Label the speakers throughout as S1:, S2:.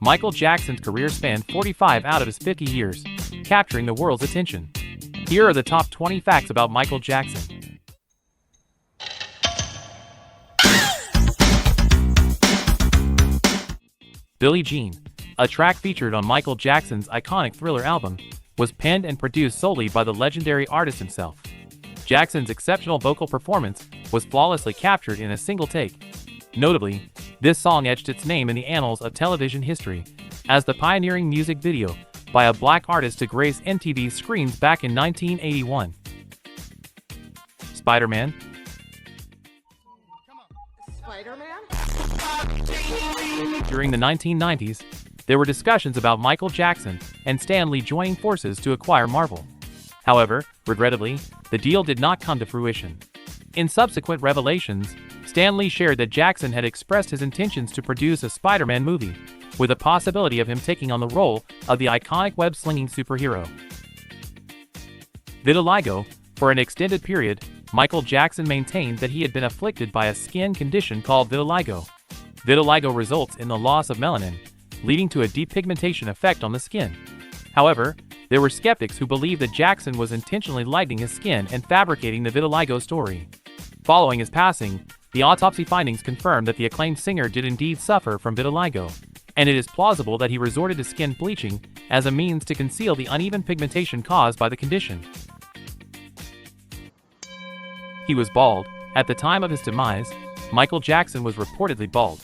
S1: Michael Jackson's career spanned 45 out of his 50 years, capturing the world's attention. Here are the top 20 facts about Michael Jackson. Billie Jean, a track featured on Michael Jackson's iconic Thriller album, was penned and produced solely by the legendary artist himself. Jackson's exceptional vocal performance was flawlessly captured in a single take. Notably, this song etched its name in the annals of television history as the pioneering music video by a black artist to grace MTV's screens back in 1981. Spider-Man. During the 1990s, there were discussions about Michael Jackson and Stan Lee joining forces to acquire Marvel. However, regrettably, the deal did not come to fruition. In subsequent revelations, Stan Lee shared that Jackson had expressed his intentions to produce a Spider-Man movie, with a possibility of him taking on the role of the iconic web-slinging superhero. Vitiligo. For an extended period, Michael Jackson maintained that he had been afflicted by a skin condition called vitiligo. Vitiligo results in the loss of melanin, leading to a depigmentation effect on the skin. However, there were skeptics who believed that Jackson was intentionally lightening his skin and fabricating the vitiligo story. Following his passing, the autopsy findings confirmed that the acclaimed singer did indeed suffer from vitiligo, and it is plausible that he resorted to skin bleaching as a means to conceal the uneven pigmentation caused by the condition. He was bald. At the time of his demise, Michael Jackson was reportedly bald.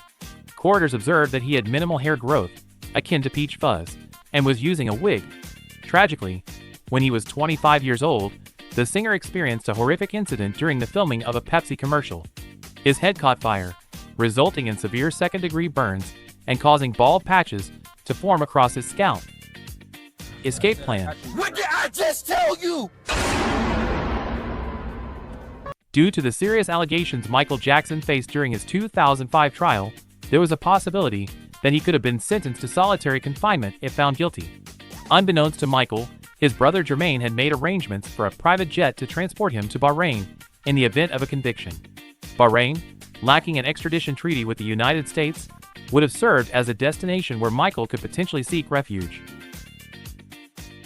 S1: Curators observed that he had minimal hair growth, akin to peach fuzz, and was using a wig. Tragically, when he was 25 years old, the singer experienced a horrific incident during the filming of a Pepsi commercial. His head caught fire, resulting in severe second-degree burns and causing bald patches to form across his scalp. Escape plan.
S2: What did I just tell you?
S1: Due to the serious allegations Michael Jackson faced during his 2005 trial, there was a possibility that he could have been sentenced to solitary confinement if found guilty. Unbeknownst to Michael, his brother Jermaine had made arrangements for a private jet to transport him to Bahrain in the event of a conviction. Bahrain, lacking an extradition treaty with the United States, would have served as a destination where Michael could potentially seek refuge.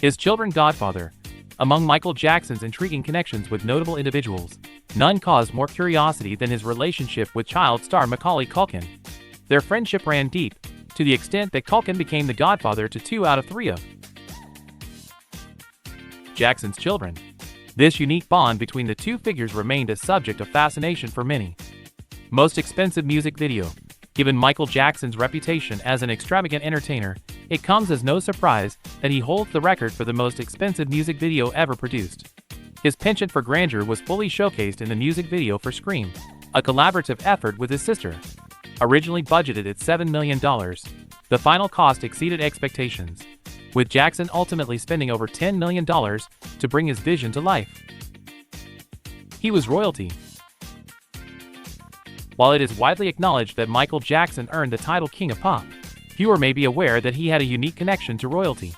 S1: His children godfather. Among Michael Jackson's intriguing connections with notable individuals, none caused more curiosity than his relationship with child star Macaulay Culkin. Their friendship ran deep, to the extent that Culkin became the godfather to 2 out of 3 of Jackson's children. This unique bond between the two figures remained a subject of fascination for many. Most expensive music video. Given Michael Jackson's reputation as an extravagant entertainer, it comes as no surprise that he holds the record for the most expensive music video ever produced. His penchant for grandeur was fully showcased in the music video for Scream, a collaborative effort with his sister. Originally budgeted at $7 million, the final cost exceeded expectations, with Jackson ultimately spending over $10 million to bring his vision to life. He was royalty. While it is widely acknowledged that Michael Jackson earned the title King of Pop, fewer may be aware that he had a unique connection to royalty.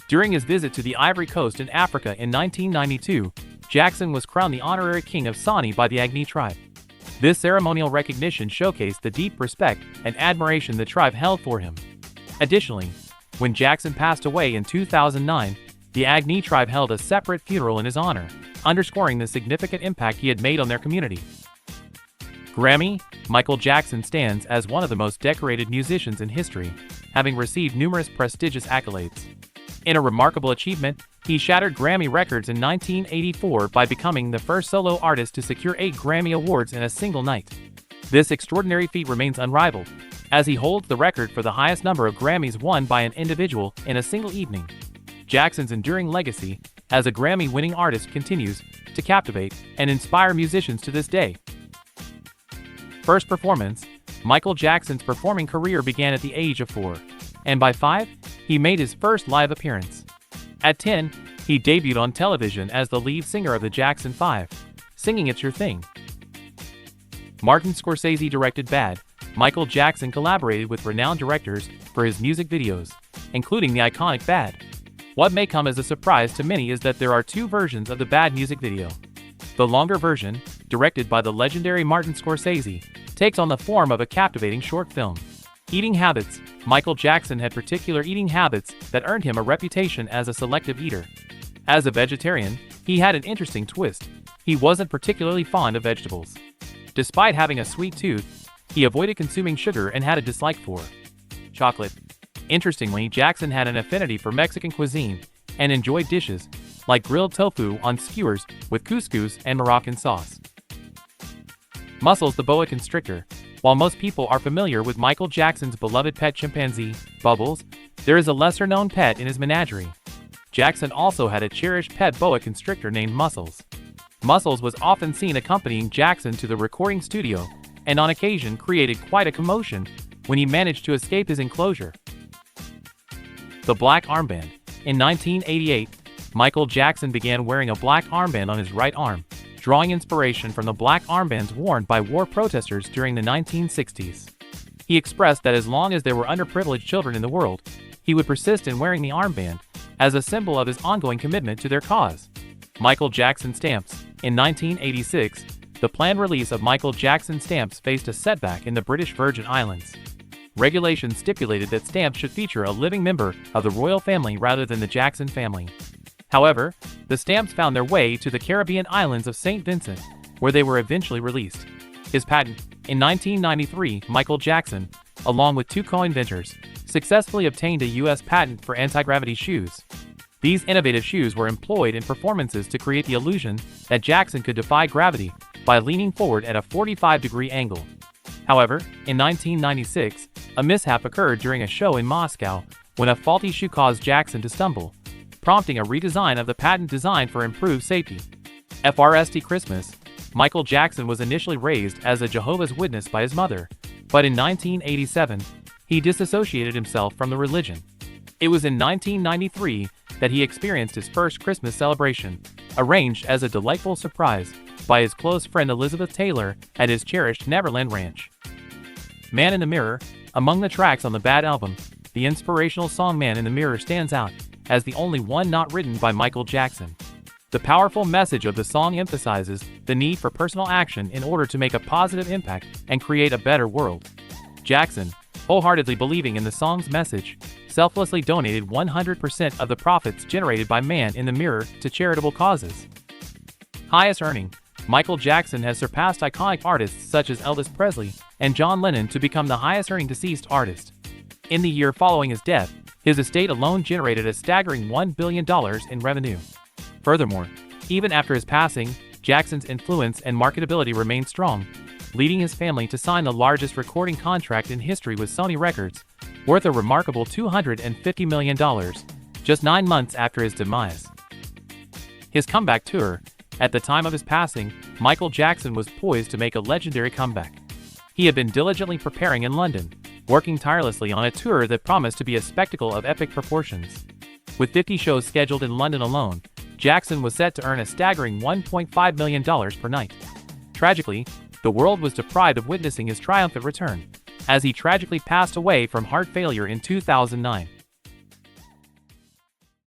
S1: During his visit to the Ivory Coast in Africa in 1992, Jackson was crowned the honorary king of Sani by the Agni tribe. This ceremonial recognition showcased the deep respect and admiration the tribe held for him. Additionally, when Jackson passed away in 2009, the Agni tribe held a separate funeral in his honor, underscoring the significant impact he had made on their community. Grammy. Michael Jackson stands as one of the most decorated musicians in history, having received numerous prestigious accolades. In a remarkable achievement, he shattered Grammy records in 1984 by becoming the first solo artist to secure 8 Grammy Awards in a single night. This extraordinary feat remains unrivaled, as he holds the record for the highest number of Grammys won by an individual in a single evening. Jackson's enduring legacy as a Grammy-winning artist continues to captivate and inspire musicians to this day. First performance. Michael Jackson's performing career began at the age of 4, and by 5, he made his first live appearance. At 10, he debuted on television as the lead singer of the Jackson 5, singing It's Your Thing. Martin Scorsese directed Bad. Michael Jackson collaborated with renowned directors for his music videos, including the iconic Bad. What may come as a surprise to many is that there are 2 versions of the Bad music video. The longer version, directed by the legendary Martin Scorsese, takes on the form of a captivating short film. Eating habits. Michael Jackson had particular eating habits that earned him a reputation as a selective eater. As a vegetarian, he had an interesting twist. He wasn't particularly fond of vegetables. Despite having a sweet tooth, he avoided consuming sugar and had a dislike for chocolate. Interestingly, Jackson had an affinity for Mexican cuisine and enjoyed dishes like grilled tofu on skewers with couscous and Moroccan sauce. Muscles. The boa constrictor. While most people are familiar with Michael Jackson's beloved pet chimpanzee, Bubbles, there is a lesser-known pet in his menagerie. Jackson also had a cherished pet boa constrictor named Muscles. Muscles was often seen accompanying Jackson to the recording studio, and on occasion created quite a commotion when he managed to escape his enclosure. The black armband. In 1988, Michael Jackson began wearing a black armband on his right arm, drawing inspiration from the black armbands worn by war protesters during the 1960s. He expressed that as long as there were underprivileged children in the world, he would persist in wearing the armband as a symbol of his ongoing commitment to their cause. Michael Jackson stamps. In 1986, the planned release of Michael Jackson stamps faced a setback in the British Virgin Islands. Regulations stipulated that stamps should feature a living member of the royal family rather than the Jackson family. However, the stamps found their way to the Caribbean islands of St. Vincent, where they were eventually released. His patent. In 1993, Michael Jackson, along with two co-inventors, successfully obtained a U.S. patent for anti-gravity shoes. These innovative shoes were employed in performances to create the illusion that Jackson could defy gravity by leaning forward at a 45-degree angle. However, in 1996, a mishap occurred during a show in Moscow when a faulty shoe caused Jackson to stumble, prompting a redesign of the patent design for improved safety. FRST Christmas. Michael Jackson was initially raised as a Jehovah's Witness by his mother, but in 1987, he disassociated himself from the religion. It was in 1993 that he experienced his first Christmas celebration, arranged as a delightful surprise by his close friend Elizabeth Taylor at his cherished Neverland Ranch. Man in the Mirror. Among the tracks on the Bad album, the inspirational song Man in the Mirror stands out as the only one not written by Michael Jackson. The powerful message of the song emphasizes the need for personal action in order to make a positive impact and create a better world. Jackson, wholeheartedly believing in the song's message, selflessly donated 100% of the profits generated by Man in the Mirror to charitable causes. Highest earning. Michael Jackson has surpassed iconic artists such as Elvis Presley and John Lennon to become the highest-earning deceased artist. In the year following his death, his estate alone generated a staggering $1 billion in revenue. Furthermore, even after his passing, Jackson's influence and marketability remained strong, leading his family to sign the largest recording contract in history with Sony Records, worth a remarkable $250 million, just 9 months after his demise. His comeback tour. At the time of his passing, Michael Jackson was poised to make a legendary comeback. He had been diligently preparing in London, working tirelessly on a tour that promised to be a spectacle of epic proportions. With 50 shows scheduled in London alone, Jackson was set to earn a staggering $1.5 million per night. Tragically, the world was deprived of witnessing his triumphant return, as he tragically passed away from heart failure in 2009.